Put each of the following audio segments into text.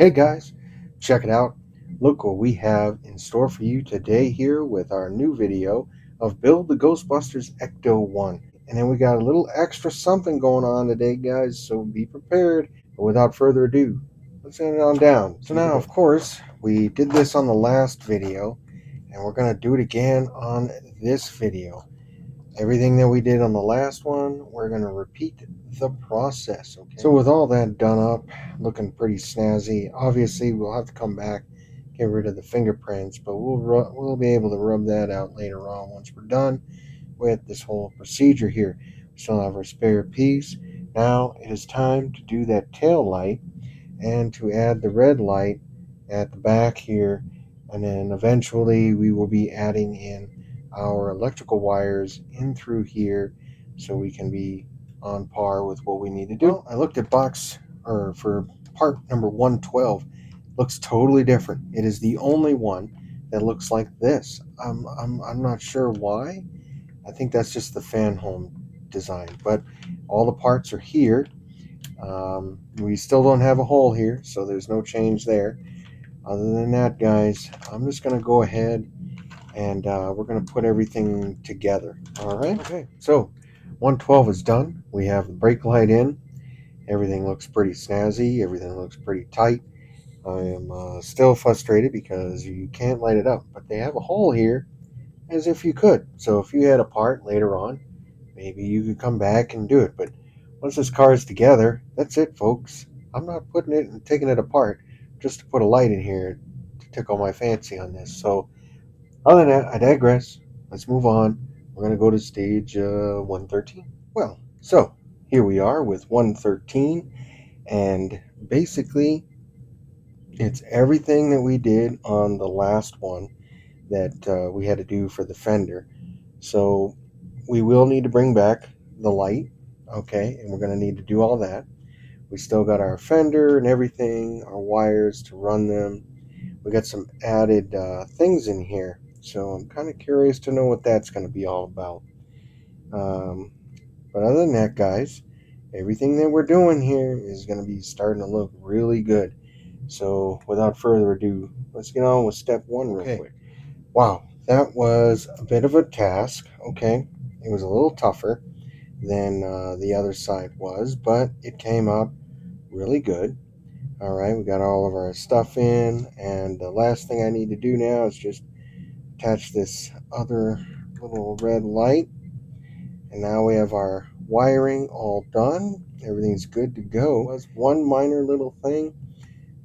Hey guys, check it out. Look what we have in store for you today here with our new video of Build the Ghostbusters Ecto 1. And then we got a little extra something going on today, guys, so be prepared. But without further ado, let's get it on down. So now, of course, we did this on the last video, and we're going to do it again on this video. Everything that we did on the last one, we're going to repeat the process. Okay. So with all that done up, looking pretty snazzy, obviously we'll have to come back, get rid of the fingerprints, but we'll be able to rub that out later on once we're done with this whole procedure here. We still have our spare piece. Now it is time to do that tail light and to add the red light at the back here, and then eventually we will be adding in our electrical wires in through here so we can be on par with what we need to do. Well, I looked at for part number 112. Looks totally different. It is the only one that looks like this. I'm not sure why. I think that's just the Fanhome design, but all the parts are here. We still don't have a hole here, so there's no change there. Other than that, guys, I'm just going to go ahead and we're going to put everything together. All right? Okay. So 112 is done. We have the brake light in. Everything looks pretty snazzy. Everything looks pretty tight. I am still frustrated because you can't light it up, but they have a hole here as if you could. So if you had a part later on, maybe you could come back and do it. But once this car is together, that's it, folks. I'm not putting it and taking it apart just to put a light in here to tickle my fancy on this. So other than that, I digress. Let's move on. We're going to go to stage 113. Well, so here we are with 113, and basically it's everything that we did on the last one that we had to do for the fender. So we will need to bring back the light, okay, and we're going to need to do all that. We still got our fender and everything, our wires to run them. We got some added things in here, so I'm kind of curious to know what that's going to be all about. Um, but other than that, guys, everything that we're doing here is going to be starting to look really good. So without further ado, let's get on with step one real quick. Wow, that was a bit of a task, okay? It was a little tougher than the other side was, but it came out really good. All right, we got all of our stuff in, and the last thing I need to do now is just attach this other little red light, and now we have our wiring all done. Everything's good to go. There was one minor little thing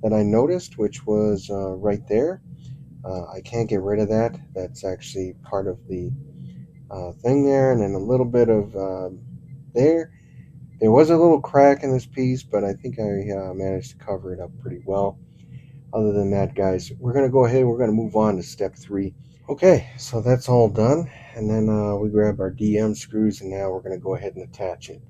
that I noticed, which was right there. I can't get rid of that. That's actually part of the thing there, and then a little bit of there. There was a little crack in this piece, but I think I managed to cover it up pretty well. Other than that, guys, we're going to go ahead and we're going to move on to step 3. Okay, so that's all done. And then we grab our DM screws, and now we're going to go ahead and attach it.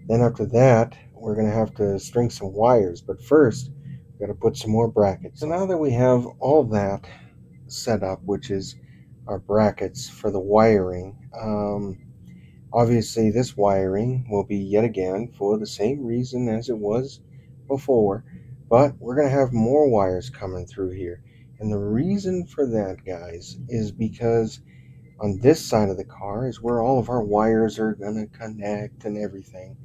Then after that, we're going to have to string some wires. But first, we've got to put some more brackets. So now that we have all that set up, which is our brackets for the wiring, obviously this wiring will be yet again for the same reason as it was before, but we're going to have more wires coming through here. And the reason for that, guys, is because on this side of the car is where all of our wires are going to connect and everything.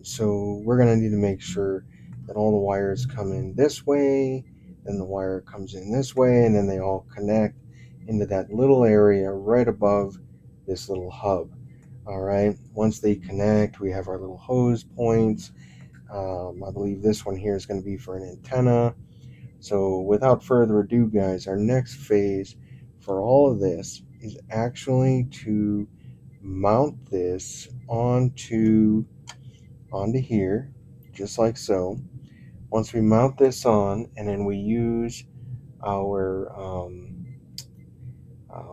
So we're going to need to make sure that all the wires come in this way, then the wire comes in this way, and then they all connect into that little area right above this little hub. All right, once they connect, we have our little hose points. I believe this one here is going to be for an antenna. So without further ado, guys, our next phase for all of this is actually to mount this onto here, just like so. Once we mount this on, and then we use our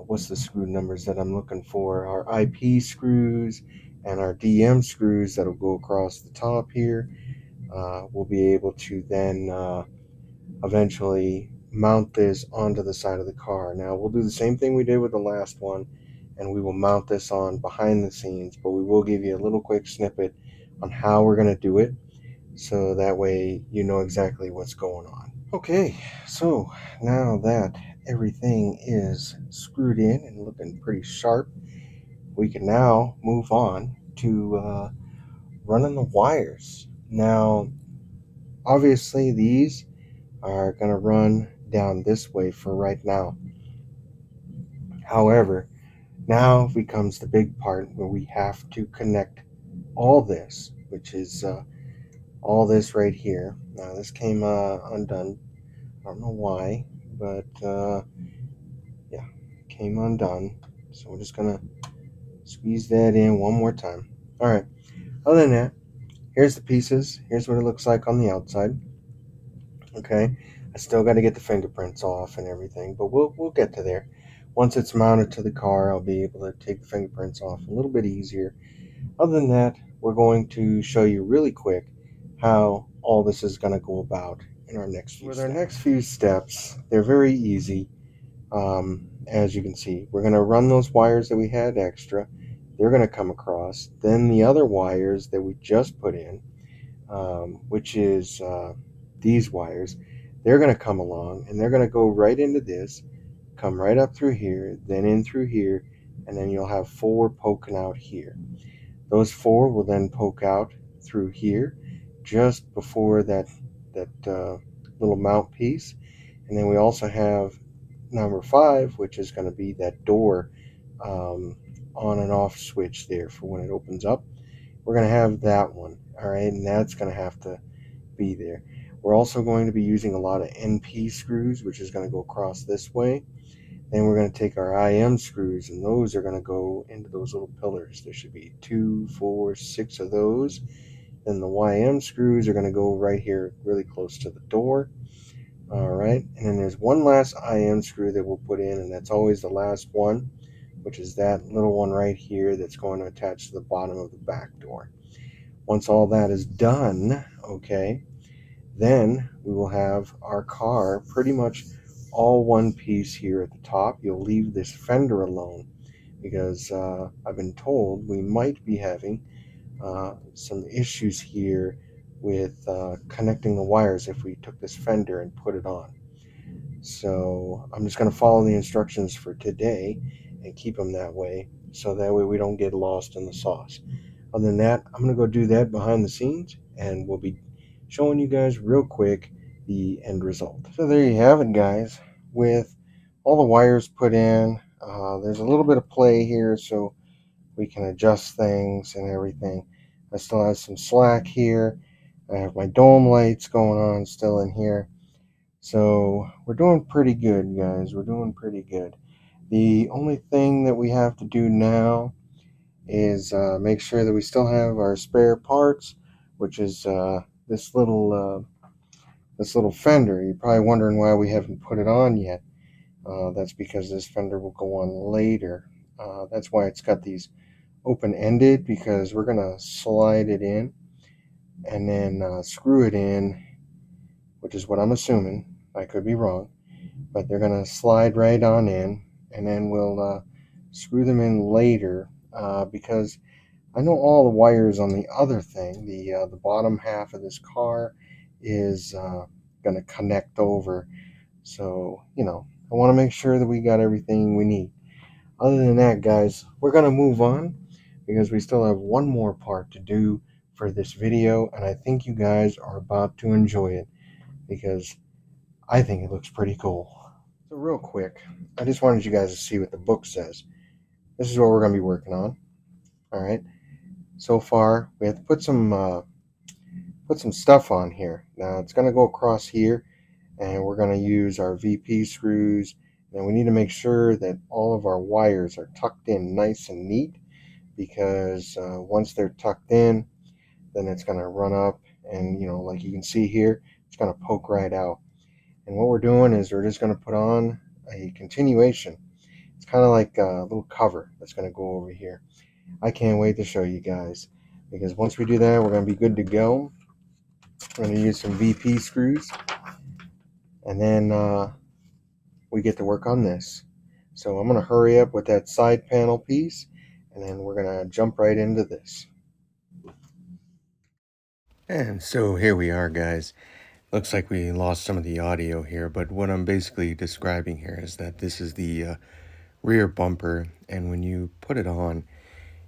what's the screw numbers that I'm looking for? Our IP screws and our DM screws that'll go across the top here. We'll be able to then eventually mount this onto the side of the car. Now we'll do the same thing we did with the last one, and we will mount this on behind the scenes, but we will give you a little quick snippet on how we're going to do it. so that way you know exactly what's going on. Okay, so now that everything is screwed in and looking pretty sharp, we can now move on to running the wires. Now, obviously, these are going to run down this way for right now. However, now becomes the big part where we have to connect all this, which is all this right here. Now, this came undone. I don't know why, but yeah, came undone. So we're just going to squeeze that in one more time. All right, other than that, here's the pieces. Here's what it looks like on the outside. Okay, I still got to get the fingerprints off and everything, but we'll get to there. Once it's mounted to the car, I'll be able to take the fingerprints off a little bit easier. Other than that, we're going to show you really quick how all this is going to go about in our next few steps. With our next few steps, they're very easy. As you can see, we're going to run those wires that we had extra. They're going to come across. Then the other wires that we just put in, which is these wires, they're going to come along and they're going to go right into this, come right up through here, then in through here, and then you'll have 4 poking out here. Those 4 will then poke out through here just before that little mount piece. And then we also have number 5, which is going to be that door on and off switch there for when it opens up. We're going to have that one, all right, and that's going to have to be there. We're also going to be using a lot of NP screws, which is going to go across this way. Then we're going to take our IM screws, and those are going to go into those little pillars. There should be 2, 4, 6 of those. Then the YM screws are going to go right here really close to the door. All right, and then there's one last IM screw that we'll put in, and that's always the last one, which is that little one right here that's going to attach to the bottom of the back door. Once all that is done, okay, then we will have our car pretty much all one piece here at the top. You'll leave this fender alone because I've been told we might be having some issues here with connecting the wires if we took this fender and put it on. So I'm just going to follow the instructions for today and keep them that way, so that way we don't get lost in the sauce. Other than that, I'm going to go do that behind the scenes, and we'll be showing you guys real quick the end result. So there you have it, guys. With all the wires put in, there's a little bit of play here, so we can adjust things and everything. I still have some slack here. I have my dome lights going on still in here. So we're doing pretty good, guys. We're doing pretty good. The only thing that we have to do now is make sure that we still have our spare parts, which is this little fender. You're probably wondering why we haven't put it on yet. That's because this fender will go on later. That's why it's got these open-ended, because we're gonna slide it in and then screw it in, which is what I'm assuming. I could be wrong, but they're gonna slide right on in, and then we'll screw them in later because I know all the wires on the other thing, the bottom half of this car, is going to connect over. So, I want to make sure that we got everything we need. Other than that, guys, we're going to move on because we still have one more part to do for this video, and I think you guys are about to enjoy it because I think it looks pretty cool. So real quick, I just wanted you guys to see what the book says. This is what we're going to be working on. All right. So far, we have to put some stuff on here. Now it's going to go across here, and we're going to use our VP screws. And we need to make sure that all of our wires are tucked in nice and neat, because once they're tucked in, then it's going to run up, and like you can see here, it's going to poke right out. And what we're doing is we're just going to put on a continuation. It's kind of like a little cover that's going to go over here. I can't wait to show you guys, because once we do that, we're going to be good to go. I'm going to use some VP screws, and then we get to work on this. So I'm going to hurry up with that side panel piece, and then we're going to jump right into this. And so here we are, guys. Looks like we lost some of the audio here, but what I'm basically describing here is that this is the rear bumper, and when you put it on,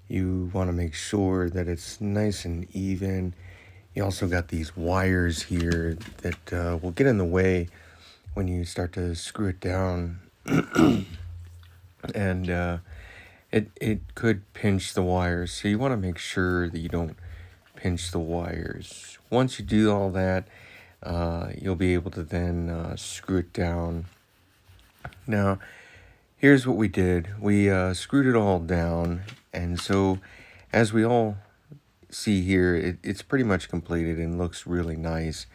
you want to make sure that it's nice and even. You also got these wires here that will get in the way when you start to screw it down, and it could pinch the wires. So you want to make sure that you don't pinch the wires. Once you do all that, you'll be able to then screw it down. Now, here's what we did. We screwed it all down, and so as we all see here, it's pretty much completed and looks really nice.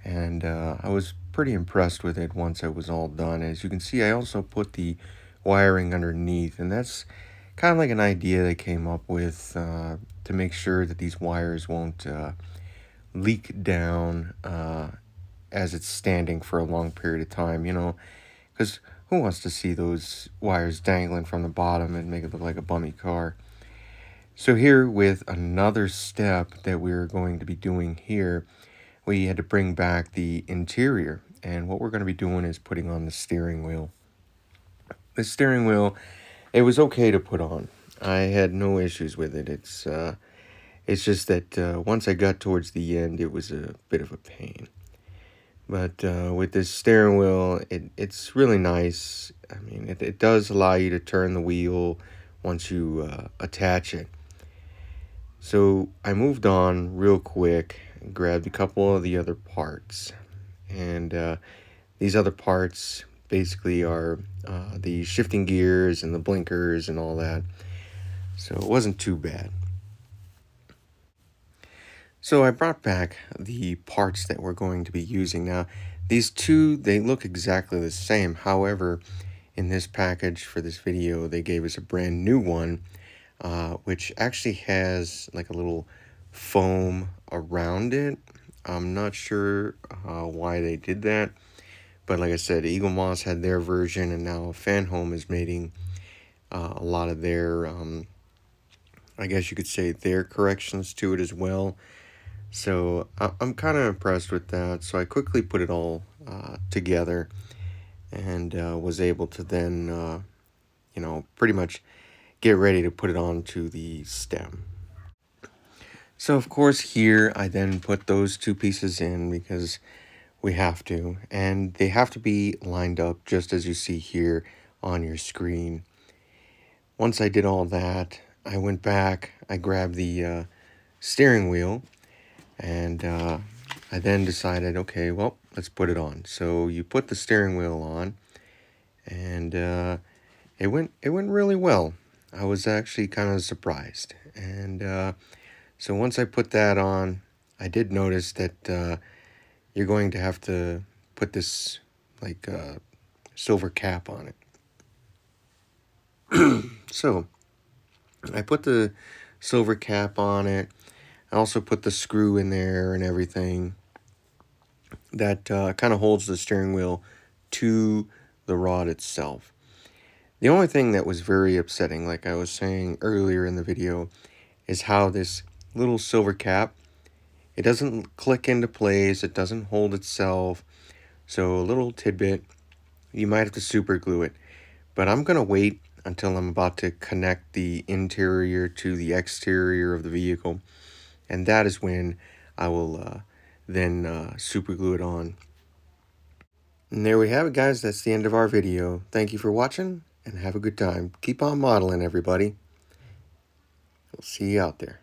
And I was pretty impressed with it once it was all done. As you can see, I also put the wiring underneath, and that's kind of like an idea they came up with to make sure that these wires won't leak down as it's standing for a long period of time, because who wants to see those wires dangling from the bottom and make it look like a bummy car? So here, with another step that we're going to be doing here, we had to bring back the interior, and what we're going to be doing is putting on the steering wheel. The steering wheel, it was okay to put on. I had no issues with it. It's just that once I got towards the end, it was a bit of a pain. But with this steering wheel, it's really nice. I mean, it does allow you to turn the wheel once you attach it. So I moved on real quick, grabbed a couple of the other parts. And these other parts basically are the shifting gears and the blinkers and all that. So it wasn't too bad. So I brought back the parts that we're going to be using. Now, these two, they look exactly the same. However, in this package for this video, they gave us a brand new one, which actually has like a little foam around it. I'm not sure why they did that. But like I said, Eagle Moss had their version, and now Fanhome is making a lot of their, I guess you could say, their corrections to it as well. So I'm kind of impressed with that. So I quickly put it all together and was able to then, pretty much get ready to put it onto the stem. So of course here I then put those two pieces in because we have to, and they have to be lined up just as you see here on your screen. Once I did all that, I went back, I grabbed the steering wheel, and I then decided, okay, well, let's put it on. So you put the steering wheel on, and it went really well. I was actually kind of surprised. And so once I put that on, I did notice that you're going to have to put this like silver cap on it. So I put the silver cap on it. I also put the screw in there and everything that kind of holds the steering wheel to the rod itself. The only thing that was very upsetting, like I was saying earlier in the video, is how this little silver cap, it doesn't click into place, it doesn't hold itself. So a little tidbit, you might have to super glue it. But I'm going to wait until I'm about to connect the interior to the exterior of the vehicle. And that is when I will then super glue it on. And there we have it, guys. That's the end of our video. Thank you for watching, and have a good time. Keep on modeling, everybody. We'll see you out there.